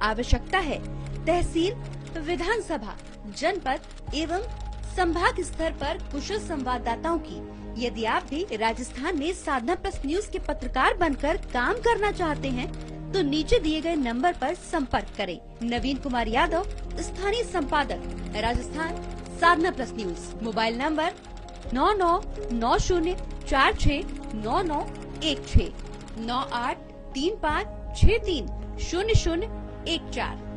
आवश्यकता है तहसील, विधानसभा, जनपद एवं संभाग स्तर पर कुशल संवाददाताओं की। यदि आप भी राजस्थान में साधना प्लस न्यूज के पत्रकार बनकर काम करना चाहते हैं तो नीचे दिए गए नंबर पर संपर्क करें। नवीन कुमार यादव, स्थानीय संपादक, राजस्थान, साधना प्लस न्यूज। Mobile number 9990469916 9835630014।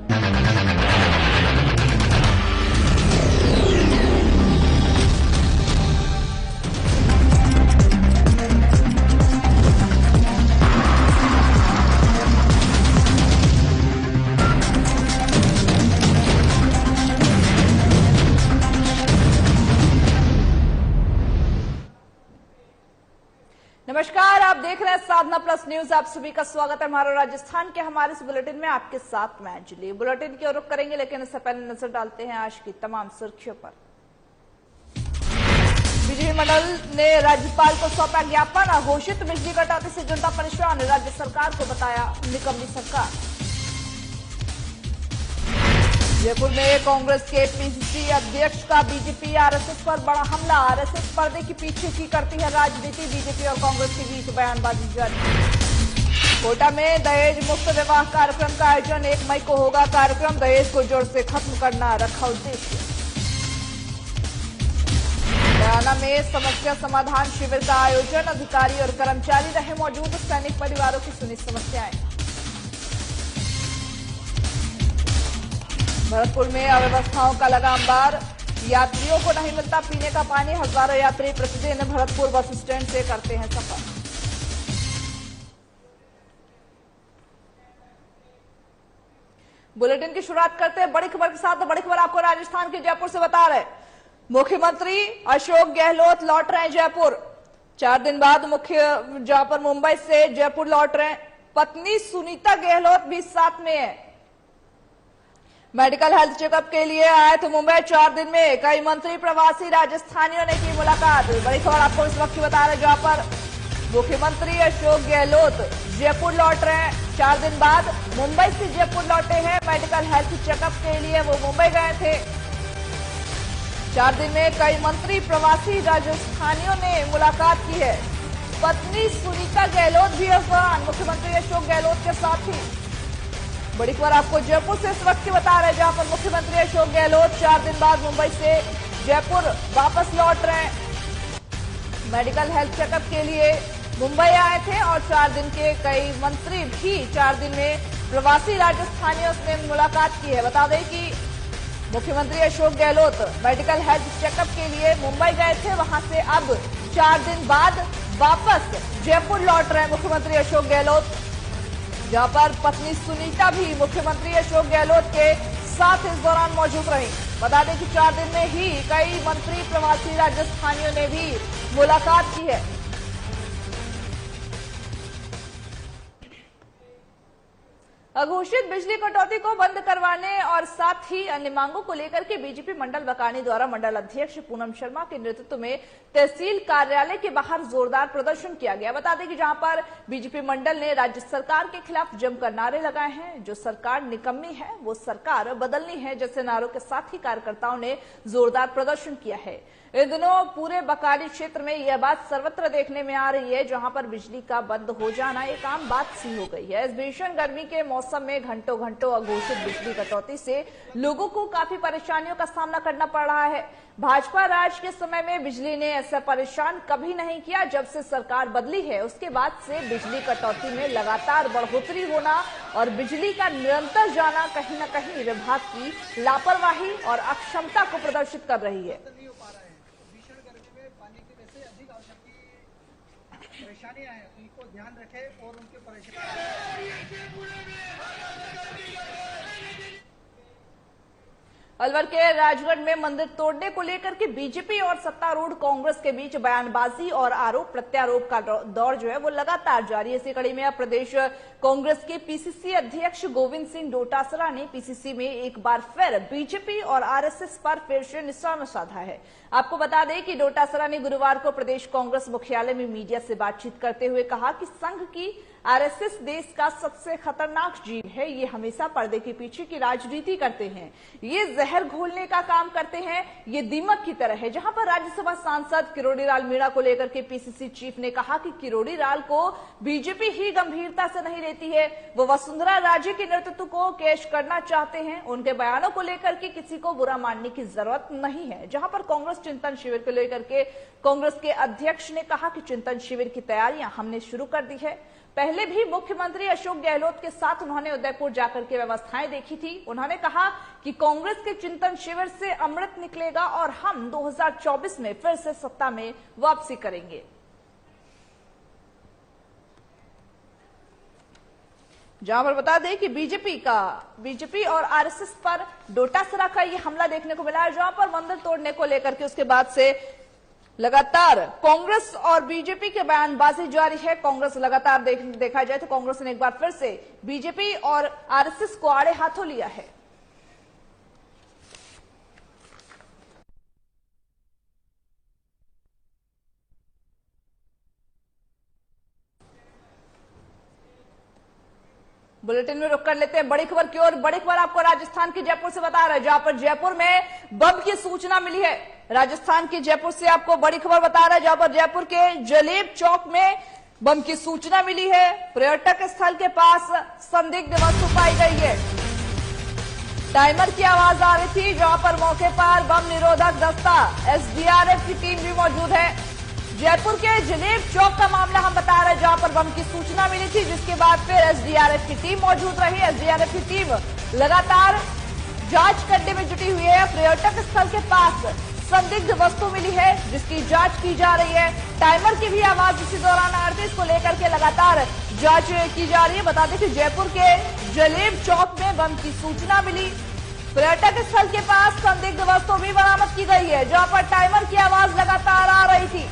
नमस्कार, आप देख रहे हैं साधना प्लस न्यूज। आप सभी का स्वागत है हमारा राजस्थान के हमारे इस बुलेटिन में। आपके साथ मैं अंजलि। बुलेटिन की ओर रुख करेंगे, लेकिन इससे पहले नजर डालते हैं आज की तमाम सुर्खियों पर। बिजली मंडल ने राज्यपाल को सौंपा ज्ञापन। अघोषित बिजली कटौती से जनता परेशान, राज्य सरकार को बताया निकम्मी सरकार। जयपुर में कांग्रेस के पीसीसी अध्यक्ष का बीजेपी आरएसएस पर बड़ा हमला। आरएसएस पर्दे के पीछे की करती है राजनीति, बीजेपी और कांग्रेस के बीच बयानबाजी जारी। कोटा में दहेज मुक्त विवाह कार्यक्रम का आयोजन, 1 मई को होगा कार्यक्रम। दहेज को जड़ से खत्म करना रखा उद्देश्य। बयाना में समस्या समाधान शिविर का आयोजन, अधिकारी और कर्मचारी रहे मौजूद। सैनिक परिवारों की सुनी समस्याएं। भरतपुर में अव्यवस्थाओं का लगा अंबार, यात्रियों को नहीं मिलता पीने का पानी। हजारों यात्री प्रतिदिन भरतपुर बस स्टैंड से करते हैं सफर। बुलेटिन की शुरुआत करते हैं बड़ी खबर के साथ। बड़ी खबर आपको राजस्थान के जयपुर से बता रहे। मुख्यमंत्री अशोक गहलोत लौट रहे हैं जयपुर। 4 दिन बाद जहां पर मुंबई से जयपुर लौट रहे हैं। पत्नी सुनीता गहलोत भी साथ में है। मेडिकल हेल्थ चेकअप के लिए आए थे मुंबई। 4 दिन में कई मंत्री, प्रवासी राजस्थानियों ने की मुलाकात। बड़ी खबर आपको इस वक्त बता रहे, जहां पर मुख्यमंत्री अशोक गहलोत जयपुर लौट रहे हैं। 4 दिन बाद मुंबई से जयपुर लौटे हैं। मेडिकल हेल्थ चेकअप के लिए वो मुंबई गए थे। 4 दिन में कई मंत्री, प्रवासी राजस्थानियों ने मुलाकात की है। पत्नी सुनीता गहलोत भी इस दौरान मुख्यमंत्री अशोक गहलोत के साथ थी। बड़ी खबर आपको जयपुर से इस वक्त की बता रहे हैं, जहां पर मुख्यमंत्री अशोक गहलोत 4 दिन बाद मुंबई से जयपुर वापस लौट रहे हैं। मेडिकल हेल्थ चेकअप के लिए मुंबई आए थे और 4 दिन के कई मंत्री भी 4 दिन में प्रवासी राजस्थानियों से मुलाकात की है। बता दें कि मुख्यमंत्री Ashok Gehlot medical health checkup के लिए मुंबई गए थे। वहां से अब 4 दिन बाद वापस जयपुर लौट रहे हैं मुख्यमंत्री अशोक गहलोत, जहां पर पत्नी सुनीता भी मुख्यमंत्री अशोक गहलोत के साथ इस दौरान मौजूद रही। बता दें कि 4 दिन में ही कई मंत्री, प्रवासी राजस्थानियों ने भी मुलाकात की है। अघोषित बिजली कटौती को बंद करवाने और साथ ही अन्य मांगों को लेकर के बीजेपी मंडल बकानी द्वारा मंडल अध्यक्ष पूनम शर्मा के नेतृत्व में तहसील कार्यालय के बाहर जोरदार प्रदर्शन किया गया। बता दें कि जहां पर बीजेपी मंडल ने राज्य सरकार के खिलाफ जमकर नारे लगाए हैं। जो सरकार निकम्मी है वो सरकार बदलनी है, जैसे नारों के साथ ही कार्यकर्ताओं ने जोरदार प्रदर्शन किया है। इन दिनों पूरे बकानी क्षेत्र में यह बात सर्वत्र देखने में आ रही है, जहां पर बिजली का बंद हो जाना एक आम बात सी हो गई है। इस भीषण गर्मी के मौसम में घंटों घंटों अघोषित बिजली कटौती से लोगों को काफी परेशानियों का सामना करना पड़ रहा है। भाजपा राज के समय में बिजली ने ऐसा परेशान कभी नहीं किया। जब से सरकार बदली है उसके बाद से बिजली कटौती में लगातार बढ़ोतरी होना और बिजली का निरंतर जाना कहीं न कहीं विभाग की लापरवाही और अक्षमता को प्रदर्शित कर रही है। परेशानियां हैं, उनको ध्यान रखें और उनके परेशानी। अलवर के राजगढ़ में मंदिर तोड़ने को लेकर के बीजेपी और सत्तारूढ़ कांग्रेस के बीच बयानबाजी और आरोप प्रत्यारोप का दौर जो है वो लगातार जारी है। इसी कड़ी में अब प्रदेश कांग्रेस के पीसीसी अध्यक्ष गोविंद सिंह डोटासरा ने पीसीसी में एक बार फिर बीजेपी और आरएसएस पर फिर से निशाना साधा है। आपको बता दें कि डोटासरा ने गुरुवार को प्रदेश कांग्रेस मुख्यालय में मीडिया से बातचीत करते हुए कहा कि संघ की आरएसएस देश का सबसे खतरनाक जीव है। ये हमेशा पर्दे के पीछे की राजनीति करते हैं, ये जहर घोलने का काम करते हैं, ये दीमक की तरह है। जहां पर राज्यसभा सांसद किरोड़ीलाल मीणा को लेकर के पीसीसी चीफ ने कहा कि किरोड़ीलाल को बीजेपी ही गंभीरता से नहीं लेती है, वो वसुंधरा राजे के नेतृत्व को कैश करना चाहते हैं। उनके बयानों को लेकर के किसी को बुरा मानने की जरूरत नहीं है। जहां पर कांग्रेस चिंतन शिविर को लेकर के कांग्रेस के अध्यक्ष ने कहा कि चिंतन शिविर की तैयारियां हमने शुरू कर दी है। पहले भी मुख्यमंत्री अशोक गहलोत के साथ उन्होंने उदयपुर जाकर के व्यवस्थाएं देखी थी। उन्होंने कहा कि कांग्रेस के चिंतन शिविर से अमृत निकलेगा और हम 2024 में फिर से सत्ता में वापसी करेंगे। जहां पर बता दें कि बीजेपी और आरएसएस पर डोटासरा का ये हमला देखने को मिला है, जहां पर मंदिर तोड़ने को लेकर के उसके बाद से लगातार कांग्रेस और बीजेपी के बयानबाजी जारी है। कांग्रेस लगातार देखा जाए तो कांग्रेस ने एक बार फिर से बीजेपी और आरएसएस को आड़े हाथों लिया है। बुलेटिन में रुक कर लेते हैं बड़ी खबर की ओर। बड़ी खबर आपको राजस्थान के जयपुर से बता रहे हैं, जहां पर जयपुर में बम की सूचना मिली है। राजस्थान के जयपुर से आपको बड़ी खबर बता रहे हैं, जहां पर जयपुर के जलेब चौक में बम की सूचना मिली है। पर्यटक स्थल के पास संदिग्ध वस्तु पाई गई है। टाइमर की आवाज आ रही थी, जहां पर मौके पर बम निरोधक दस्ता एसडीआरएफ की टीम भी मौजूद है। जयपुर के जलेब चौक का मामला हम बता रहे हैं, जहां पर बम की सूचना मिली थी, जिसके बाद फिर एसडीआरएफ की टीम मौजूद रही। एसडीआरएफ की टीम लगातार जांच करने में जुटी हुई है। पर्यटक स्थल के पास संदिग्ध वस्तु मिली है, जिसकी जांच की जा रही है। टाइमर की भी आवाज इसी दौरान आ रही थी, इसको लेकर के लगातार जांच की जा रही है। बता दें कि जयपुर के जलेब चौक में बम की सूचना मिली। पर्यटक स्थल के पास संदिग्ध वस्तु भी बरामद की गई है, जहां पर टाइमर की आवाज लगातार आ रही थी।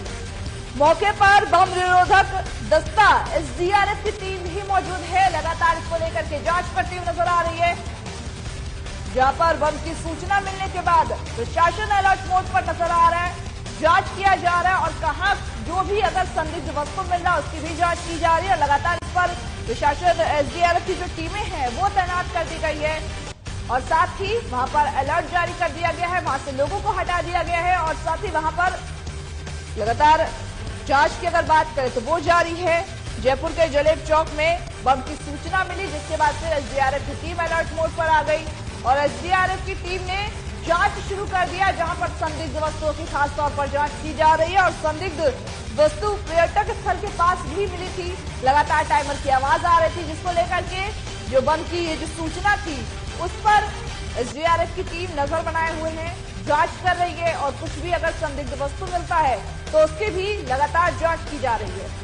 मौके पर बम निरोधक दस्ता एसडीआरएफ की टीम भी मौजूद है, लगातार इसको लेकर के जांच करती हुई नजर आ रही है। जहां पर बम की सूचना मिलने के बाद प्रशासन अलर्ट मोड पर नजर आ रहा है, जांच किया जा रहा है और कहां जो भी अगर संदिग्ध वस्तु मिल रहा है उसकी भी जांच की जा रही है। लगातार इस पर प्रशासन एसडीआरएफ की जो टीमें हैं वो तैनात कर दी गई है और साथ ही वहां पर अलर्ट जारी कर दिया गया है, वहां से लोगों को हटा दिया गया है और साथ ही वहां पर लगातार जांच की अगर बात करें तो वो जारी है। जयपुर के जलेब चौक में बम की सूचना मिली, जिसके बाद फिर एसडीआरएफ की टीम अलर्ट मोड पर आ गई और एसडीआरएफ की टीम ने जांच शुरू कर दिया, जहां पर संदिग्ध वस्तुओं की खास तौर पर जांच की जा रही है और संदिग्ध वस्तु पर्यटक स्थल के पास भी मिली थी। लगातार टाइमर की आवाज आ रही थी, जिसको लेकर के जो बम की ये जो सूचना थी उस पर एसडीआरएफ की टीम नजर बनाए हुए है, जांच कर रही है और कुछ भी अगर संदिग्ध वस्तु मिलता है तो उसकी भी लगातार जांच की जा रही है।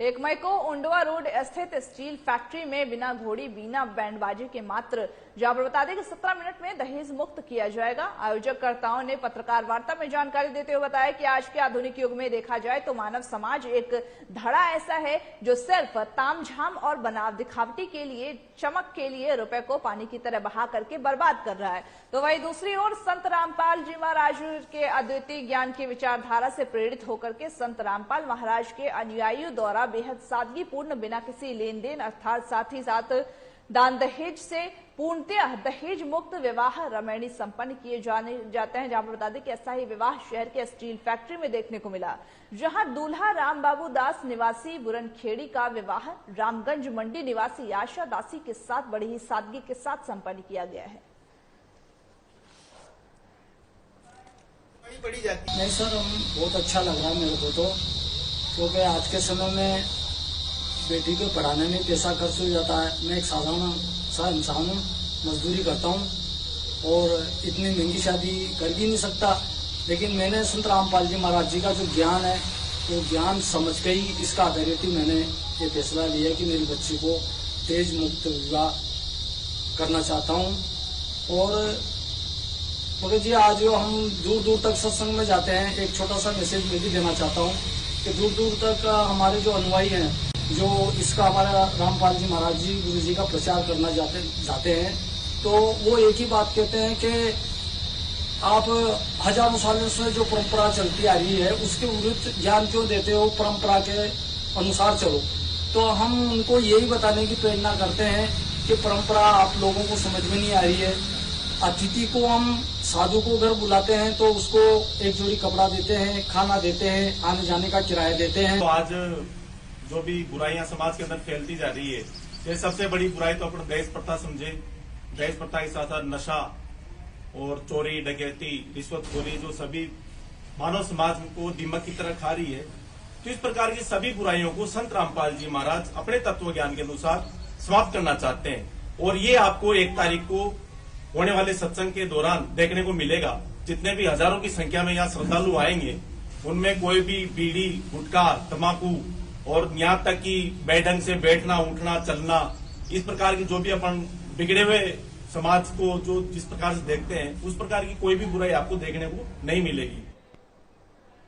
एक मई को उंडवा रोड स्थित स्टील फैक्ट्री में बिना घोड़ी बिना बैंडबाजी के मात्र जहां पर बता दें कि 17 मिनट में दहेज मुक्त किया जाएगा। आयोजककर्ताओं ने पत्रकार वार्ता में जानकारी देते हुए बताया कि आज के आधुनिक युग में देखा जाए तो मानव समाज एक धड़ा ऐसा है जो सिर्फ तामझाम और बनाव दिखावटी के लिए, चमक के लिए रुपए को पानी की तरह बहा करके बर्बाद कर रहा है। तो वहीं दूसरी ओर संत रामपाल जी महाराज के अद्वितीय ज्ञान की विचारधारा से प्रेरित होकर के संत रामपाल महाराज के अनुयायियों द्वारा बेहद सादगीपूर्ण, बिना किसी लेन देन अर्थात साथ ही साथ दान दहेज से पूर्णतः दहेज मुक्त विवाह रमैनी संपन्न किए जाते हैं। जहां पर बता दें कि ऐसा ही विवाह शहर के स्टील फैक्ट्री में देखने को मिला, जहां दूल्हा रामबाबू दास निवासी बुरनखेड़ी का विवाह रामगंज मंडी निवासी आशा दासी के साथ बड़ी ही सादगी के साथ संपन्न किया गया है। नहीं सर, बहुत अच्छा लग रहा है मेरे को तो, क्योंकि आज के समय में बेटी को पढ़ाने में पैसा खर्च हो जाता है। मैं एक साधारण सा इंसान हूँ, मजदूरी करता हूँ और इतनी महंगी शादी कर भी नहीं सकता, लेकिन मैंने संत रामपाल जी महाराज जी का जो ज्ञान है वो ज्ञान समझ के ही इसका अथॉरिटी मैंने ये फैसला लिया कि मेरी बच्ची को दहेज मुक्त विवाह करना चाहता हूँ। और मगर जी आज जो हम दूर दूर तक सत्संग में जाते हैं, एक छोटा सा मैसेज मैं भी देना चाहता हूँ कि दूर दूर तक हमारे जो अनुयायी हैं जो इसका हमारा रामपाल जी महाराज जी गुरु जी का प्रचार करना जाते हैं, तो वो एक ही बात कहते हैं कि आप हजारों सालों से जो परंपरा चलती आ रही है उसके विरुद्ध ज्ञान क्यों देते हो, परंपरा के अनुसार चलो। तो हम उनको यही बताने की प्रेरणा करते हैं कि परंपरा आप लोगों को समझ में नहीं आ रही है। अतिथि को हम साधु को घर बुलाते हैं तो उसको एक जोड़ी कपड़ा देते हैं, खाना देते हैं, आने जाने का किराया देते हैं। तो आज जो भी बुराइयां समाज के अंदर फैलती जा रही है, ये सबसे बड़ी बुराई तो अपन दहेज प्रथा समझे। दहेज प्रथा के साथ साथ नशा और चोरी डकैती रिश्वतखोरी जो सभी मानव समाज को दीमक की तरह खा रही है, तो इस प्रकार की सभी बुराइयों को संत रामपाल जी महाराज अपने तत्व ज्ञान के अनुसार समाप्त करना चाहते हैं। और ये आपको 1 तारीख को होने वाले सत्संग के दौरान देखने को मिलेगा। जितने भी हजारों की संख्या में यहाँ श्रद्धालु आएंगे, उनमें कोई भी बीड़ी, गुटखा, तम्बाकू और यहाँ तक कि बेढंग से बैठना, उठना, चलना, इस प्रकार की जो भी अपन बिगड़े हुए समाज को जो जिस प्रकार से देखते हैं, उस प्रकार की कोई भी बुराई आपको देखने को नहीं मिलेगी।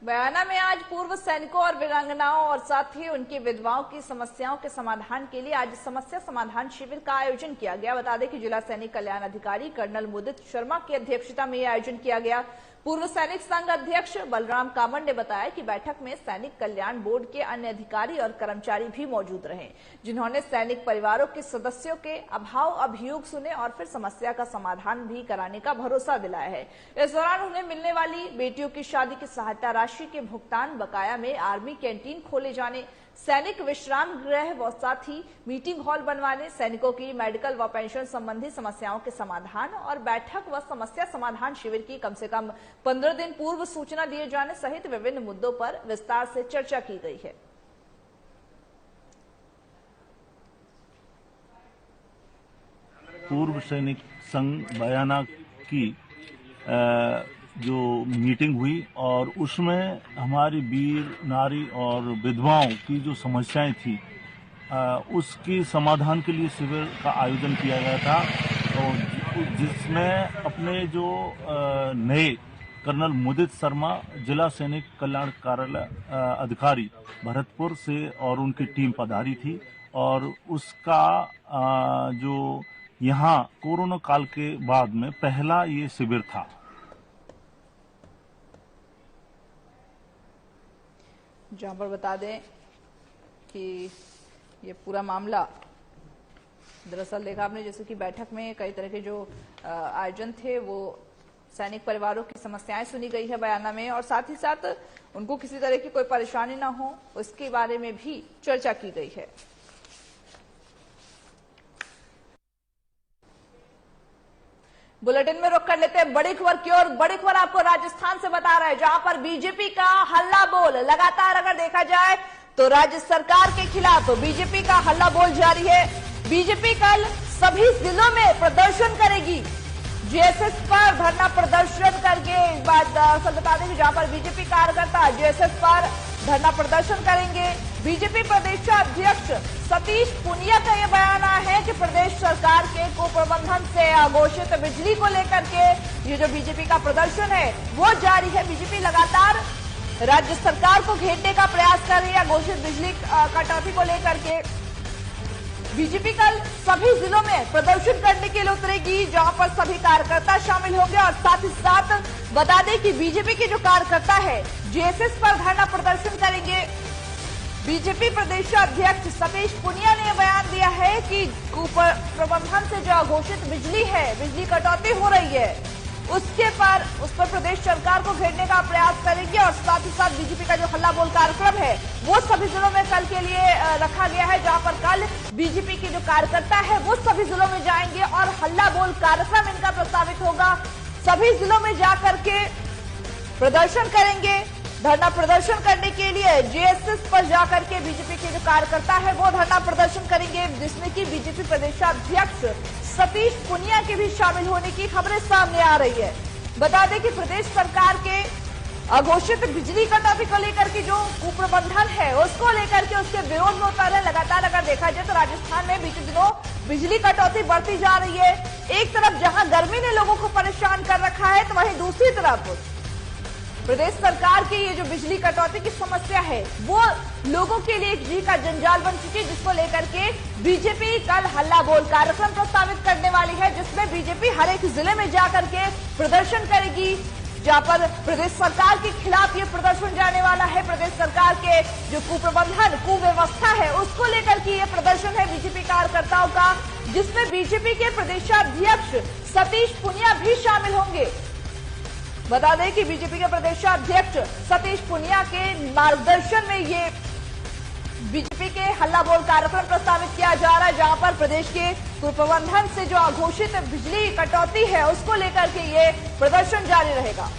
बयाना में आज पूर्व सैनिकों और वीरांगनाओं और साथ ही उनकी विधवाओं की समस्याओं के समाधान के लिए आज समस्या समाधान शिविर का आयोजन किया गया। बता दें कि जिला सैनिक कल्याण अधिकारी कर्नल मुदित शर्मा की अध्यक्षता में यह आयोजन किया गया। पूर्व सैनिक संघ अध्यक्ष बलराम कामड़ ने बताया कि बैठक में सैनिक कल्याण बोर्ड के अन्य अधिकारी और कर्मचारी भी मौजूद रहे, जिन्होंने सैनिक परिवारों के सदस्यों के अभाव अभियोग सुने और फिर समस्या का समाधान भी कराने का भरोसा दिलाया है। इस दौरान उन्हें मिलने वाली बेटियों की शादी की सहायता राशि के भुगतान, बकाया में आर्मी कैंटीन खोले जाने, सैनिक विश्राम गृह व साथ ही मीटिंग हॉल बनवाने, सैनिकों की मेडिकल व पेंशन संबंधी समस्याओं के समाधान और बैठक व समस्या समाधान शिविर की कम से कम 15 दिन पूर्व सूचना दिए जाने सहित विभिन्न मुद्दों पर विस्तार से चर्चा की गई है। पूर्व सैनिक संघ बयाना की जो मीटिंग हुई और उसमें हमारी वीर नारी और विधवाओं की जो समस्याएं थी उसकी समाधान के लिए शिविर का आयोजन किया गया था, और जिसमें अपने जो नए कर्नल मुदित शर्मा जिला सैनिक कल्याण कार्यालय अधिकारी भरतपुर से और उनकी टीम पधारी थी। और उसका जो यहाँ कोरोना काल के बाद में पहला ये शिविर था। जहां पर बता दें कि ये पूरा मामला दरअसल देखा आपने जैसे कि बैठक में कई तरह के जो आयोजन थे वो सैनिक परिवारों की समस्याएं सुनी गई है बयाना में, और साथ ही साथ उनको किसी तरह की कोई परेशानी ना हो उसके बारे में भी चर्चा की गई है। बुलेटिन में रुक कर लेते हैं बड़ी खबर की ओर। बड़ी खबर आपको राजस्थान से बता रहा है, जहां पर बीजेपी का हल्ला बोल लगातार अगर देखा जाए तो राज्य सरकार के खिलाफ बीजेपी का हल्ला बोल जारी है। बीजेपी कल सभी जिलों में प्रदर्शन करेगी। जीएसएस पर धरना प्रदर्शन करके एक बात बता दें, जहां पर बीजेपी कार्यकर्ता जीएसएस पर धरना प्रदर्शन करेंगे। बीजेपी प्रदेश अध्यक्ष सतीश पुनिया का यह बयान आया है कि प्रदेश सरकार के कुप्रबंधन से अघोषित बिजली को लेकर के ये जो बीजेपी का प्रदर्शन है वो जारी है। बीजेपी लगातार राज्य सरकार को घेरने का प्रयास कर रही है अघोषित बिजली कटौती को लेकर के। बीजेपी कल सभी जिलों में प्रदर्शन करने के लिए उतरेगी, जहां पर सभी कार्यकर्ता शामिल होंगे। और साथ ही साथ बता दें कि बीजेपी के जो कार्यकर्ता है जीएसएस पर धरना प्रदर्शन करेंगे। बीजेपी प्रदेश अध्यक्ष सतीश पुनिया ने बयान दिया है कि प्रबंधन से जो अघोषित बिजली है, बिजली कटौती हो रही है, उस पर प्रदेश सरकार को घेरने का प्रयास करेगी। और साथ ही साथ बीजेपी का जो हल्ला बोल कार्यक्रम है वो सभी जिलों में कल के लिए रखा गया है, जहां पर कल बीजेपी के जो कार्यकर्ता है वो सभी जिलों में जाएंगे और हल्ला बोल कार्यक्रम इनका प्रस्तावित होगा। सभी जिलों में जाकर के प्रदर्शन करेंगे। धरना प्रदर्शन करने के लिए जीएसएस पर जाकर के बीजेपी के जो कार्यकर्ता है वो धरना प्रदर्शन करेंगे, जिसमें कि बीजेपी प्रदेशाध्यक्ष सतीश पुनिया के भी शामिल होने की खबरें सामने आ रही है। बता दें कि प्रदेश सरकार के अघोषित बिजली कटौती को लेकर के जो कुप्रबंधन है उसको लेकर के उसके विरोध में उतर रहे। लगातार अगर देखा जाए तो राजस्थान में बीते दिनों बिजली कटौती बढ़ती जा रही है। एक तरफ जहां गर्मी ने लोगों को परेशान कर रखा है, तो वहीं दूसरी तरफ प्रदेश सरकार की ये जो बिजली कटौती की समस्या है वो लोगों के लिए एक जी का जंजाल बन चुकी है, जिसको लेकर के बीजेपी कल हल्ला बोल कार्यक्रम प्रस्तावित करने वाली है, जिसमें बीजेपी हर एक जिले में जाकर के प्रदर्शन करेगी, जहां पर प्रदेश सरकार के खिलाफ ये प्रदर्शन जाने वाला है। प्रदेश सरकार के जो कुप्रबंधन कुव्यवस्था है उसको लेकर के ये प्रदर्शन है बीजेपी कार्यकर्ताओं का, जिसमें बीजेपी के प्रदेशाध्यक्ष सतीश पुनिया भी शामिल होंगे। बता दें कि बीजेपी के प्रदेशाध्यक्ष सतीश पुनिया के मार्गदर्शन में ये बीजेपी के हल्ला बोल कार्यक्रम प्रस्तावित किया जा रहा है, जहां पर प्रदेश के कुप्रबंधन से जो अघोषित बिजली कटौती है उसको लेकर के ये प्रदर्शन जारी रहेगा।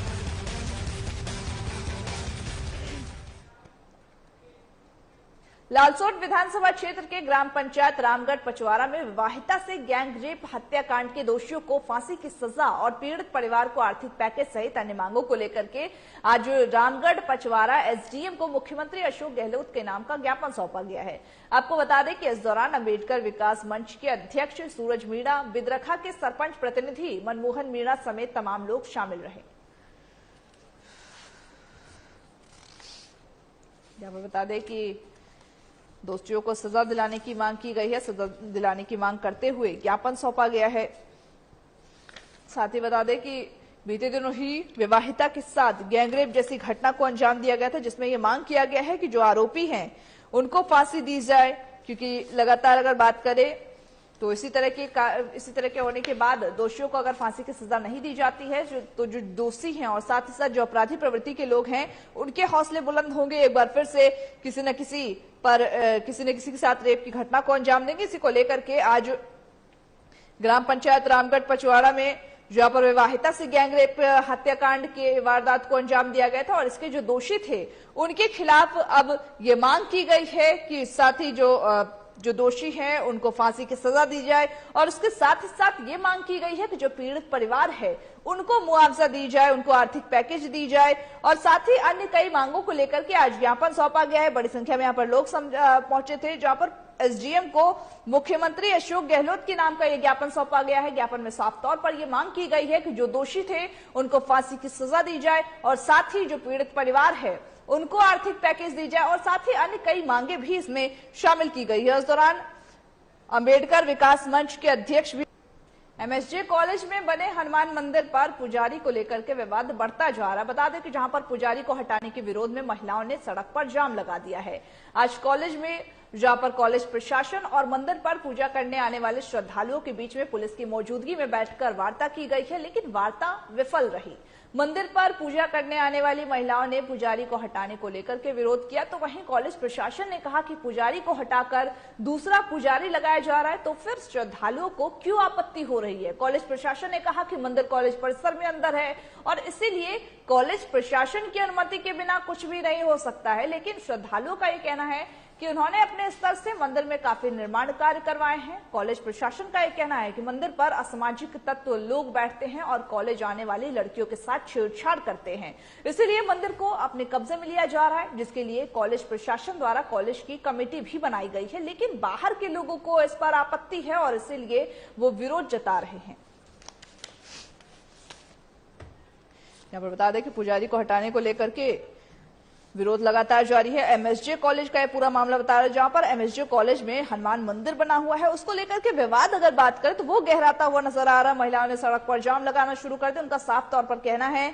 लालसोट विधानसभा क्षेत्र के ग्राम पंचायत रामगढ़ पचवारा में विवाहिता से गैंगरेप हत्याकांड के दोषियों को फांसी की सजा और पीड़ित परिवार को आर्थिक पैकेज सहित अन्य मांगों को लेकर के आज रामगढ़ पचवारा एसडीएम को मुख्यमंत्री अशोक गहलोत के नाम का ज्ञापन सौंपा गया है। आपको बता दें कि इस दौरान अम्बेडकर विकास मंच के अध्यक्ष सूरज मीणा, बिदरखा के सरपंच प्रतिनिधि मनमोहन मीणा समेत तमाम लोग शामिल रहे। यहाँ पर बता दें कि दोषियों को सजा दिलाने की मांग की गई है। सजा दिलाने की मांग करते हुए ज्ञापन सौंपा गया है। साथ ही बता दें कि बीते दिनों ही विवाहिता के साथ गैंगरेप जैसी घटना को अंजाम दिया गया था, जिसमें यह मांग किया गया है कि जो आरोपी हैं उनको फांसी दी जाए, क्योंकि लगातार अगर बात करें तो इसी तरह के होने के बाद दोषियों को अगर फांसी की सजा नहीं दी जाती है तो जो दोषी हैं और साथ ही साथ जो अपराधी प्रवृत्ति के लोग हैं उनके हौसले बुलंद होंगे, एक बार फिर से किसी न किसी के साथ रेप की घटना को अंजाम देंगे। इसी को लेकर के आज ग्राम पंचायत रामगढ़ पचवाड़ा में जहां पर विवाहिता से गैंगरेप हत्याकांड के वारदात को अंजाम दिया गया था और इसके जो दोषी थे उनके खिलाफ अब ये मांग की गई है कि साथ ही जो दोषी हैं उनको फांसी की सजा दी जाए और उसके साथ ही साथ ये मांग की गई है कि जो पीड़ित परिवार है उनको मुआवजा दी जाए, उनको आर्थिक पैकेज दी जाए और साथ ही अन्य कई मांगों को लेकर के आज ज्ञापन सौंपा गया है। बड़ी संख्या में यहाँ पर लोग पहुंचे थे, जहां पर एसडीएम को मुख्यमंत्री अशोक गहलोत के नाम का यह ज्ञापन सौंपा गया है। ज्ञापन में साफ तौर पर यह मांग की गई है कि जो दोषी थे उनको फांसी की सजा दी जाए और साथ ही जो पीड़ित परिवार है उनको आर्थिक पैकेज दी जाए और साथ ही अन्य कई मांगे भी इसमें शामिल की गई है। इस दौरान अंबेडकर विकास मंच के अध्यक्ष भी एमएसजे कॉलेज में बने हनुमान मंदिर पर पुजारी को लेकर के विवाद बढ़ता जा रहा है। बता दें कि जहां पर पुजारी को हटाने के विरोध में महिलाओं ने सड़क पर जाम लगा दिया है। आज कॉलेज में जहां पर कॉलेज प्रशासन और मंदिर पर पूजा करने आने वाले श्रद्धालुओं के बीच में पुलिस की मौजूदगी में बैठकर वार्ता की गई है, लेकिन वार्ता विफल रही। मंदिर पर पूजा करने आने वाली महिलाओं ने पुजारी को हटाने को लेकर के विरोध किया, तो वहीं कॉलेज प्रशासन ने कहा कि पुजारी को हटाकर दूसरा पुजारी लगाया जा रहा है, तो फिर श्रद्धालुओं को क्यों आपत्ति हो रही है। कॉलेज प्रशासन ने कहा कि मंदिर कॉलेज परिसर में अंदर है और इसीलिए कॉलेज प्रशासन की अनुमति के बिना कुछ भी नहीं हो सकता है, लेकिन श्रद्धालुओं का ये कहना है कि उन्होंने अपने स्तर से मंदिर में काफी निर्माण कार्य करवाए हैं। कॉलेज प्रशासन का यह कहना है कि मंदिर पर असामाजिक तत्व लोग बैठते हैं और कॉलेज आने वाली लड़कियों के साथ छेड़छाड़ करते हैं, इसलिए मंदिर को अपने कब्जे में लिया जा रहा है, जिसके लिए कॉलेज प्रशासन द्वारा कॉलेज की कमेटी भी बनाई गई है, लेकिन बाहर के लोगों को इस पर आपत्ति है और इसीलिए वो विरोध जता रहे हैं। यहाँ पर बता दें कि पुजारी को हटाने को लेकर के विरोध लगातार जारी है। एमएसजे कॉलेज का यह पूरा मामला बता रहा है, जहां पर एमएसजे कॉलेज में हनुमान मंदिर बना हुआ है, उसको लेकर के विवाद अगर बात करें तो वो गहराता हुआ नजर आ रहा है। महिलाओं ने सड़क पर जाम लगाना शुरू कर दिया। उनका साफ तौर पर कहना है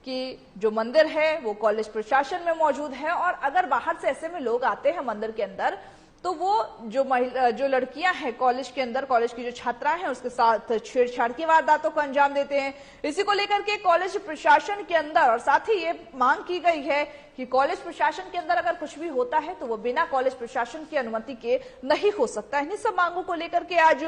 कि जो मंदिर है वो कॉलेज प्रशासन में मौजूद है और अगर बाहर से ऐसे में लोग आते हैं मंदिर के अंदर तो वो जो लड़कियां हैं कॉलेज के अंदर, कॉलेज की जो छात्राएं हैं उसके साथ छेड़छाड़ की वारदातों को अंजाम देते हैं। इसी को लेकर के कॉलेज प्रशासन के अंदर और साथ ही ये मांग की गई है कि कॉलेज प्रशासन के अंदर अगर कुछ भी होता है तो वो बिना कॉलेज प्रशासन की अनुमति के नहीं हो सकता। इन्हीं सब मांगों को लेकर के आज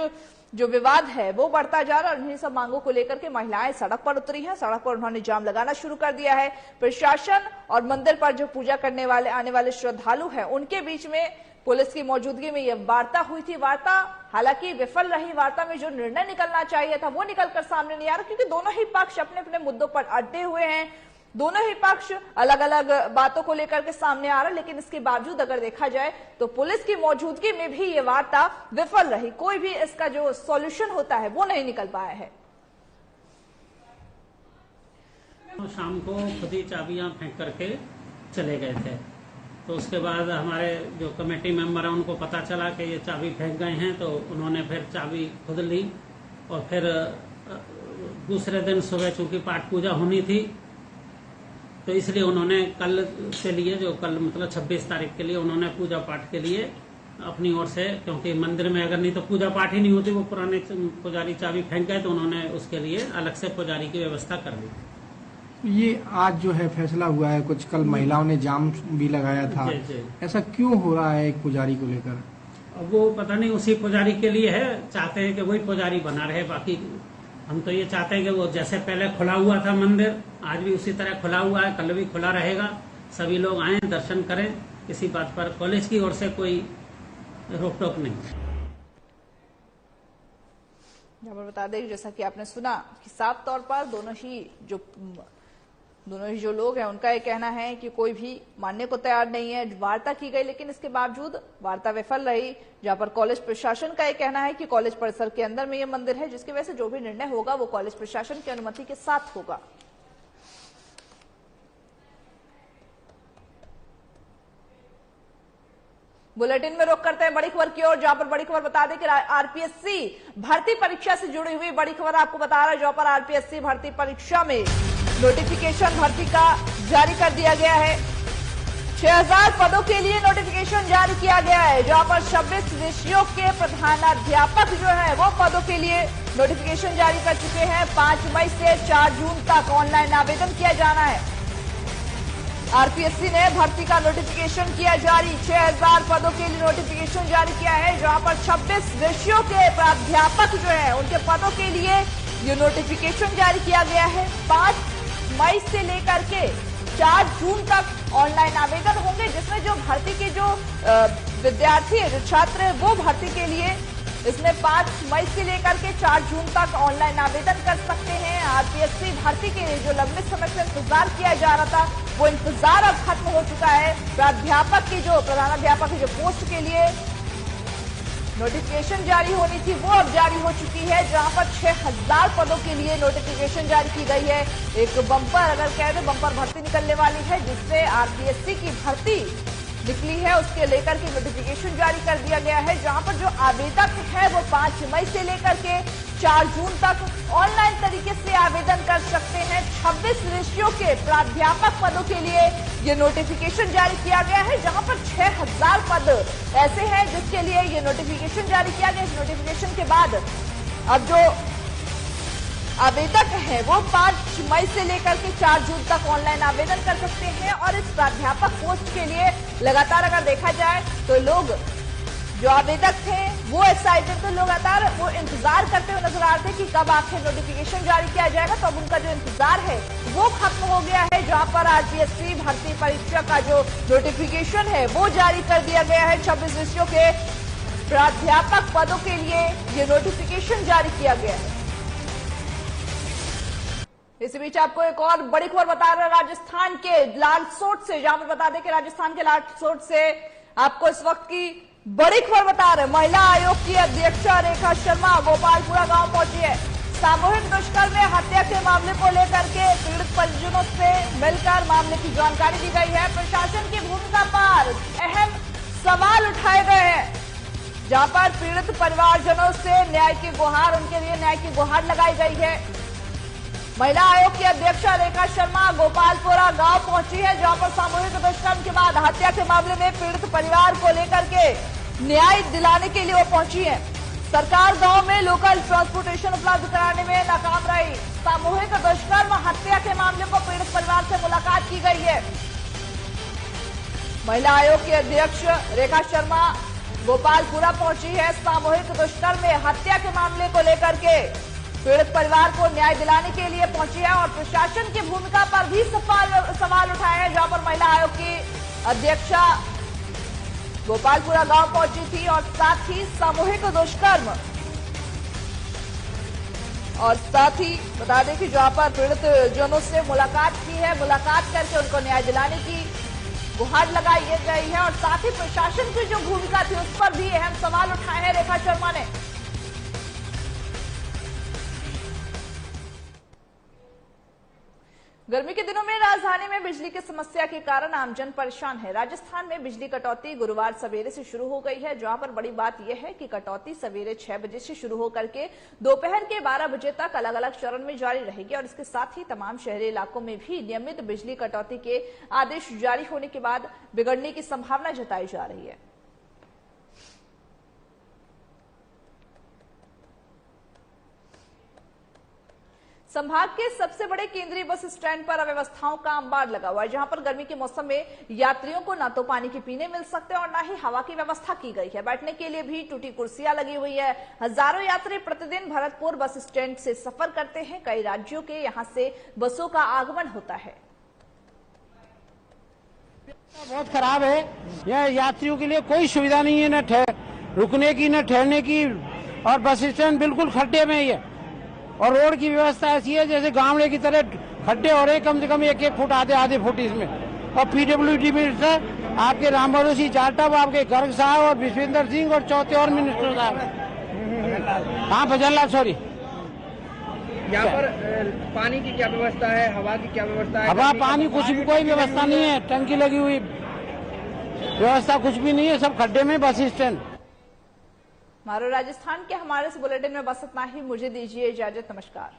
जो विवाद है वो बढ़ता जा रहा है और इन्हीं सब मांगों को लेकर के महिलाएं सड़क पर उतरी हैं। सड़क पर उन्होंने जाम लगाना शुरू कर दिया है। प्रशासन और मंदिर पर जो पूजा करने वाले आने वाले श्रद्धालु हैं उनके बीच में पुलिस की मौजूदगी में यह वार्ता हुई थी। वार्ता हालांकि विफल रही। वार्ता में जो निर्णय निकलना चाहिए था वो निकलकर सामने नहीं आ रहा, क्योंकि दोनों ही पक्ष अपने अपने मुद्दों पर अड़े हुए हैं। दोनों ही पक्ष अलग अलग बातों को लेकर के सामने आ रहा है, लेकिन इसके बावजूद अगर देखा जाए तो पुलिस की मौजूदगी में भी ये वार्ता विफल रही। कोई भी इसका जो सॉल्यूशन होता है वो नहीं निकल पाया है। शाम को खुद ही चाबियां फेंक करके चले गए थे। तो उसके बाद हमारे जो कमेटी मेंबर हैं उनको पता चला कि ये चाबी फेंक गए हैं, तो उन्होंने फिर चाबी खुद ली और फिर दूसरे दिन सुबह चूंकि पाठ पूजा होनी थी तो इसलिए उन्होंने कल के लिए, जो कल मतलब 26 तारीख के लिए उन्होंने पूजा पाठ के लिए अपनी ओर से, क्योंकि मंदिर में अगर नहीं तो पूजा पाठ ही नहीं होती, वो पुराने पुजारी चाबी फेंक गए, तो उन्होंने उसके लिए अलग से पुजारी की व्यवस्था कर दी। ये आज जो है फैसला हुआ है, कुछ कल महिलाओं ने जाम भी लगाया था, ऐसा क्यों हो रहा है एक पुजारी को लेकर? अब वो पता नहीं उसी पुजारी के लिए है, चाहते हैं कि वही पुजारी बना रहे। बाकी हम तो ये चाहते हैं कि वो जैसे पहले खुला हुआ था मंदिर, आज भी उसी तरह खुला हुआ है, कल भी खुला रहेगा, सभी लोग आए दर्शन करें, किसी बात पर कॉलेज की ओर से कोई रोक टोक नहीं। यहाँ पर बता दें, जैसा कि आपने सुना कि साफ तौर पर दोनों ही जो लोग हैं उनका ये कहना है कि कोई भी मानने को तैयार नहीं है। वार्ता की गई लेकिन इसके बावजूद वार्ता विफल रही। जहां पर कॉलेज प्रशासन का ये कहना है कि कॉलेज परिसर के अंदर में ये मंदिर है, जिसकी वजह से जो भी निर्णय होगा वो कॉलेज प्रशासन की अनुमति के साथ होगा। बुलेटिन में रुख करते हैं बड़ी खबर की ओर, जहां पर बड़ी खबर बता दें कि आरपीएससी भर्ती परीक्षा से जुड़ी हुई बड़ी खबर आपको बता रहा है, जहां पर आरपीएससी भर्ती परीक्षा में नोटिफिकेशन भर्ती का जारी कर दिया गया है। 6000 पदों के लिए नोटिफिकेशन जारी किया गया है, जहां पर 26 विषयों के प्रधानाध्यापक जो है वो पदों के लिए नोटिफिकेशन जारी कर चुके हैं। 5 मई से 4 जून तक ऑनलाइन आवेदन किया जाना है। आरपीएससी ने भर्ती का नोटिफिकेशन किया जारी, 6000 पदों के लिए नोटिफिकेशन जारी किया है, जहां पर 26 विषयों के प्राध्यापक जो है उनके पदों के लिए ये नोटिफिकेशन जारी किया गया है। 5 मई से लेकर के 4 जून तक ऑनलाइन आवेदन होंगे, जिसमें जो भर्ती के जो विद्यार्थी है, जो छात्र है, वो भर्ती के लिए इसमें 5 मई से लेकर के 4 जून तक ऑनलाइन आवेदन कर सकते हैं। आरपीएससी भर्ती के लिए जो लंबे समय से इंतजार किया जा रहा था, वो इंतजार अब खत्म हो चुका है। प्राध्यापक की जो प्रधानाध्यापक की जो पोस्ट के लिए नोटिफिकेशन जारी होनी थी वो अब जारी हो चुकी है, जहां पर 6000 पदों के लिए नोटिफिकेशन जारी की गई है। एक बम्पर, अगर कह दे बम्पर भर्ती निकलने वाली है, जिससे आरपीएससी की भर्ती निकली है, उसके लेकर के नोटिफिकेशन जारी कर दिया गया है, जहां पर जो आवेदक है वो 5 मई से लेकर के 4 जून तक ऑनलाइन तरीके से आवेदन कर सकते हैं। 26 विषयों के प्राध्यापक पदों के लिए ये नोटिफिकेशन जारी किया गया है, जहां पर 6000 पद ऐसे हैं जिसके लिए ये नोटिफिकेशन जारी किया गया। इस नोटिफिकेशन के बाद अब जो आवेदक है वो 5 मई से लेकर के 4 जून तक ऑनलाइन आवेदन कर सकते हैं। और इस प्राध्यापक पोस्ट के लिए लगातार अगर देखा जाए तो लोग जो आवेदक थे वो एक्साइटेड थे, लगातार वो इंतजार करते हुए नजर आ रहे थे कि कब आखिर नोटिफिकेशन जारी किया जाएगा। तो अब उनका जो इंतजार है वो खत्म हो गया है, जहां पर आरपीएससी भर्ती परीक्षा का जो नोटिफिकेशन है वो जारी कर दिया गया है। 26 विषयों के प्राध्यापक पदों के लिए ये नोटिफिकेशन जारी किया गया है। इसी बीच आपको एक और बड़ी खबर बता रहे हैं राजस्थान के लालसोट से, जहां पर बता दें कि राजस्थान के लालसोट से आपको इस वक्त की बड़ी खबर बता रहे हैं। महिला आयोग की अध्यक्षा रेखा शर्मा गोपालपुरा गांव पहुंची है। सामूहिक दुष्कर्म में हत्या के मामले को लेकर के पीड़ित परिजनों से मिलकर मामले की जानकारी दी गई है। प्रशासन की भूमिका पर अहम सवाल उठाए गए हैं, जहां पर पीड़ित परिवारजनों से न्याय की गुहार, उनके लिए न्याय की गुहार लगाई गई है। महिला आयोग की अध्यक्षा रेखा शर्मा गोपालपुरा गांव पहुंची है, जहां पर सामूहिक दुष्कर्म के बाद हत्या के मामले में पीड़ित परिवार को लेकर के न्याय दिलाने के लिए वो पहुंची है। सरकार गांव में लोकल ट्रांसपोर्टेशन उपलब्ध कराने में नाकाम रही। सामूहिक दुष्कर्म हत्या के मामले को पीड़ित परिवार से मुलाकात की गई है। महिला आयोग की अध्यक्ष रेखा शर्मा गोपालपुरा पहुंची है। सामूहिक दुष्कर्म में हत्या के मामले को लेकर के पीड़ित परिवार को न्याय दिलाने के लिए पहुंची है और प्रशासन की भूमिका पर भी सवाल उठाए हैं, जहां पर महिला आयोग की अध्यक्षा गोपालपुरा गांव पहुंची थी और साथ ही सामूहिक दुष्कर्म और साथ ही बता दें कि जहां पर पीड़ित जनों से मुलाकात की है, मुलाकात करके उनको न्याय दिलाने की गुहार लगाई गई है और साथ ही प्रशासन की जो भूमिका थी उस पर भी अहम सवाल उठाए हैं रेखा शर्मा ने। गर्मी के दिनों में राजधानी में बिजली की समस्या के कारण आमजन परेशान है। राजस्थान में बिजली कटौती गुरुवार सवेरे से शुरू हो गई है, जहां पर बड़ी बात यह है कि कटौती सवेरे 6 बजे से शुरू होकर के दोपहर के 12 बजे तक अलग अलग चरण में जारी रहेगी और इसके साथ ही तमाम शहरी इलाकों में भी नियमित बिजली कटौती के आदेश जारी होने के बाद बिगड़ने की संभावना जताई जा रही है। संभाग के सबसे बड़े केंद्रीय बस स्टैंड पर अव्यवस्थाओं का अंबार लगा हुआ है, जहां पर गर्मी के मौसम में यात्रियों को न तो पानी के पीने मिल सकते हैं और न ही हवा की व्यवस्था की गई है। बैठने के लिए भी टूटी कुर्सियां लगी हुई है। हजारों यात्री प्रतिदिन भरतपुर बस स्टैंड से सफर करते हैं। कई राज्यों के यहां से बसों का आगमन होता है। बहुत खराब है, यह यात्रियों के लिए कोई सुविधा नहीं है, न रुकने की न ठहरने की, और बस स्टैंड बिल्कुल खड्डे में ही है और रोड की व्यवस्था ऐसी है जैसे गामड़े की तरह खड्डे हो रहे, कम से कम 1-1 फुट आधे फुट इसमें। और पीडब्ल्यूडी मिनिस्टर आपके राम भरोसी चार्टा, आपके गर्ग साहब और विश्वेंद्र सिंह और चौथे और मिनिस्टर साहब, हाँ भजनलाल, सॉरी। यहाँ पर पानी की क्या व्यवस्था है, हवा की क्या व्यवस्था है? हवा पानी कुछ भी कोई व्यवस्था नहीं है, टंकी लगी हुई व्यवस्था कुछ भी नहीं है, सब खड्डे में बस स्टैंड। हमारे राजस्थान के हमारे इस बुलेटिन में बस इतना ही। मुझे दीजिए इजाजत, नमस्कार।